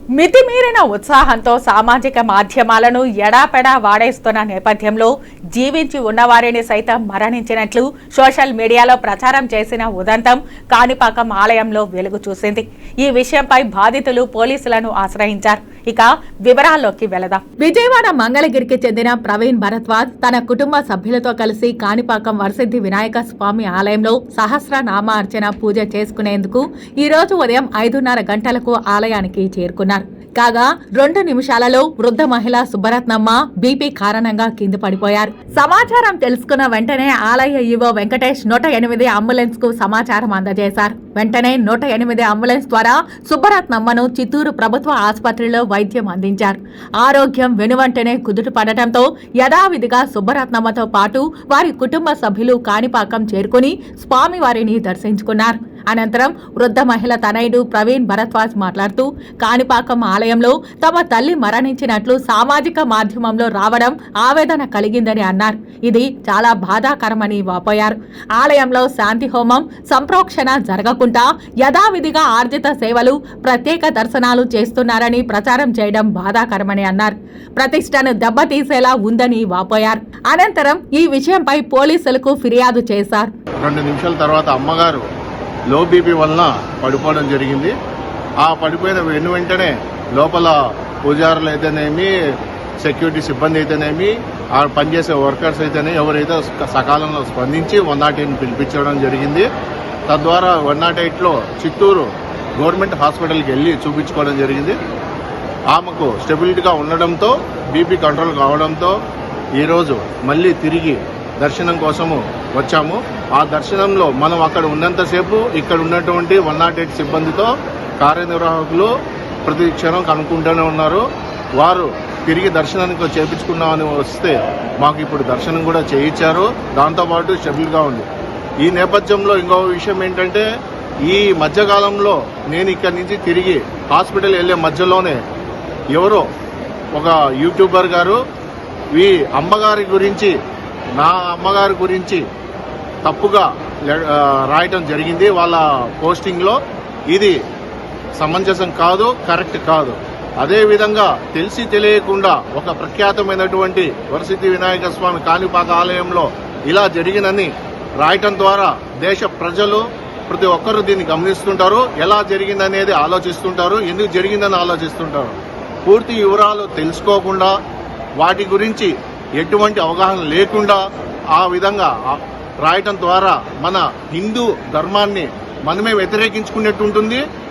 మితిమీరిన ఉత్సాహంతో సామాజిక మాధ్యమాలను ఎడాపెడా వాడేస్తున్న నేపథ్యంలో జీవించి ఉన్నవారిని సైతం మరణించినట్లు సోషల్ మీడియాలో ప్రచారం చేసిన ఉదంతం కాణిపాకం ఆలయంలో వెలుగు చూసింది. ఈ విషయంపై బాధితులు పోలీసులను ఆశ్రయించారు. ఇక వివరాల్లోకి వెళదాం. విజయవాడ మంగళగిరికి చెందిన ప్రవీణ్ భరద్వాజ్ తన కుటుంబ సభ్యులతో కలిసి కాణిపాకం వరసిద్ధి వినాయక స్వామి ఆలయంలో సహస్రనామ అర్చన పూజ చేసుకునేందుకు ఈ రోజు ఉదయం 5:30 గంటలకు ఆలయానికి చేరుకున్నారు. కాగా 2 నిమిషాలలో వృద్ధ మహిళ సుబ్బరత్నమ్మ బీపీ కారణంగా కింద పడిపోయారు. సమాచారం తెలుసుకున్న వెంటనే ఆలయ ఈవో వెంకటేష్ 108 అంబులెన్స్ కు సమాచారం అందజేశారు. వెంటనే 108 అంబులెన్స్ ద్వారా సుబ్బరత్నమ్మను చిత్తూరు ప్రభుత్వ ఆసుపత్రిలో వైద్యం అందించారు. ఆరోగ్యం వెనువెంటనే కుదుట పడటంతో యథావిధిగా సుబ్బరత్నమ్మతో పాటు వారి కుటుంబ సభ్యులు కాణిపాకం చేరుకుని స్వామివారిని దర్శించుకున్నారు. అనంతరం వృద్ధ మహిళ తనయుడు ప్రవీణ్ భరద్వాజ్ మాట్లాడుతూ కాణిపాకం ఆలయంలో తమ తల్లి మరణించినట్లు సామాజిక మాధ్యమంలో రావడం ఆవేదన కలిగిందని అన్నారు. ఇది చాలా బాధాకరమని వాపోయారు. ఆలయంలో శాంతి హోమం సంప్రోక్షణ జరగకుండా యథావిధిగా ఆర్జిత సేవలు ప్రత్యేక దర్శనాలు చేస్తున్నారని ప్రచారం చేయడం బాధాకరమని అన్నారు. ప్రతిష్టను దెబ్బతీసేలా ఉందని వాపోయారు. అనంతరం ఈ విషయంపై పోలీసులకు ఫిర్యాదు చేశారు. 2 నిమిషాల తర్వాత అమ్మగారు లో బీపీ వలన పడిపోవడం జరిగింది. ఆ పడిపోయిన వెంటనే లోపల పూజారులు అయితేనేమి, సెక్యూరిటీ సిబ్బంది అయితేనేమి, ఆ పనిచేసే వర్కర్స్ అయితేనే ఎవరైతే సకాలంలో స్పందించి 108 పిలిపించడం జరిగింది. తద్వారా 108లో చిత్తూరు గవర్నమెంట్ హాస్పిటల్కి వెళ్ళి చూపించుకోవడం జరిగింది. ఆమెకు స్టెబిలిటీగా ఉండడంతో, బీపీ కంట్రోల్ కావడంతో ఈరోజు మళ్ళీ తిరిగి దర్శనం కోసము వచ్చాము. ఆ దర్శనంలో మనం అక్కడ ఉన్నంతసేపు ఇక్కడ ఉన్నటువంటి 108 సిబ్బందితో కార్యనిర్వాహకులు ప్రతి క్షణం కనుక్కుంటూనే ఉన్నారు. వారు తిరిగి దర్శనానికి చేయించుకున్నామని వస్తే మాకు ఇప్పుడు దర్శనం కూడా చేయించారు. దాంతోపాటు స్టెబిల్గా ఉంది. ఈ నేపథ్యంలో ఇంకో విషయం ఏంటంటే, ఈ మధ్యకాలంలో నేను ఇక్కడి నుంచి తిరిగి హాస్పిటల్ వెళ్ళే మధ్యలోనే ఎవరో ఒక యూట్యూబర్ గారు ఈ అమ్మగారి గురించి, నా అమ్మగారి గురించి తప్పుగా రాయటం జరిగింది వాళ్ళ పోస్టింగ్లో. ఇది సమంజసం కాదు, కరెక్ట్ కాదు. అదేవిధంగా తెలిసి తెలియకుండా ఒక ప్రఖ్యాతమైనటువంటి వరసిద్ధి వినాయక స్వామి కాణిపాక ఆలయంలో ఇలా జరిగినని రాయటం ద్వారా దేశ ప్రజలు ప్రతి ఒక్కరూ దీన్ని గమనిస్తుంటారు. ఎలా జరిగిందనేది ఆలోచిస్తుంటారు, ఎందుకు జరిగిందని ఆలోచిస్తుంటారు. పూర్తి వివరాలు తెలుసుకోకుండా, వాటి గురించి ఎటువంటి అవగాహన లేకుండా ఆ విధంగా రాయటం ద్వారా మన హిందూ ధర్మాన్ని మనమే వ్యతిరేకించుకున్నట్టు ఉంటుంది.